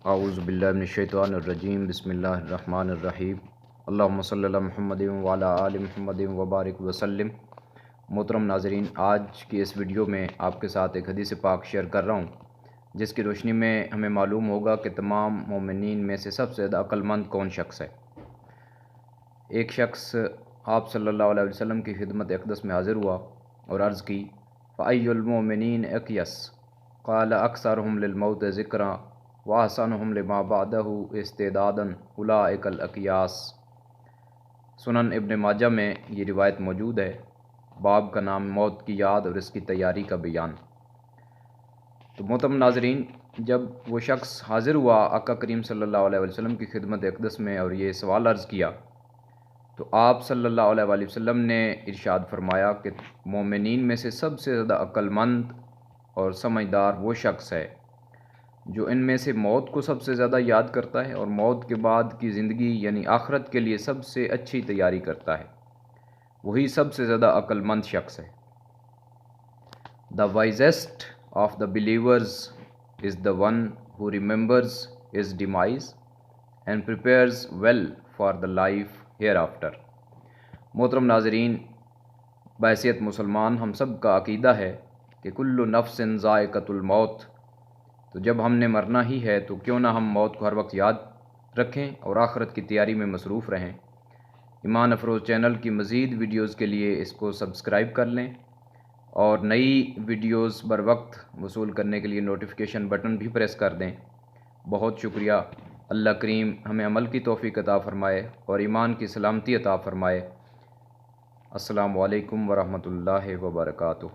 اعوذ باللہ من الشیطان الرجیم، بسم اللہ الرحمن الرحیم، اللہم صلی علی محمد وعلی آل محمد وبارک وسلم۔ محترم ناظرین، آج کی اس ویڈیو میں آپ کے ساتھ ایک حدیث پاک شیئر کر رہا ہوں، جس کی روشنی میں ہمیں معلوم ہوگا کہ تمام مومنین میں سے سب سے زیادہ عقل مند کون شخص ہے۔ ایک شخص آپ صلی اللہ علیہ وسلم کی خدمت اقدس میں حاضر ہوا اور عرض کی، فَأَيُّ الْمُؤْمِنِينَ أَقْيَسُ؟ قَالَ أَكْثَرُهُمْ لِلْمَوْتِ ذِكْرًا وَأَحْسَنُهُمْ لِمَا بَعْدَهُ اسْتِعْدَادًا أُولَٰئِكَ الْأَقْيَاسُ۔ سنن ابن ماجہ میں یہ روایت موجود ہے۔ باب کا نام موت کی یاد اور اس کی تیاری کا بیان۔ تو محترم ناظرین، جب وہ شخص حاضر ہوا آقا کریم صلی اللہ علیہ وسلم کی خدمت اقدس میں اور یہ سوال عرض کیا، تو آپ صلی اللہ علیہ وآلہ وسلم نے ارشاد فرمایا کہ مومنین میں سے سب سے زیادہ عقل مند اور سمجھدار وہ شخص ہے جو ان میں سے موت کو سب سے زیادہ یاد کرتا ہے اور موت کے بعد کی زندگی یعنی آخرت کے لیے سب سے اچھی تیاری کرتا ہے، وہی سب سے زیادہ عقل مند شخص ہے۔ The wisest of the believers is the one who remembers his demise and prepares well for the life hereafter۔ محترم ناظرین، بحیثیت مسلمان ہم سب کا عقیدہ ہے کہ کل نفس ذائقۃ الموت، تو جب ہم نے مرنا ہی ہے تو کیوں نہ ہم موت کو ہر وقت یاد رکھیں اور آخرت کی تیاری میں مصروف رہیں۔ ایمان افروز چینل کی مزید ویڈیوز کے لیے اس کو سبسکرائب کر لیں اور نئی ویڈیوز بر وقت وصول کرنے کے لیے نوٹیفیکیشن بٹن بھی پریس کر دیں۔ بہت شکریہ۔ اللہ کریم ہمیں عمل کی توفیق عطا فرمائے اور ایمان کی سلامتی عطا فرمائے۔ السلام علیکم ورحمۃ اللہ وبرکاتہ۔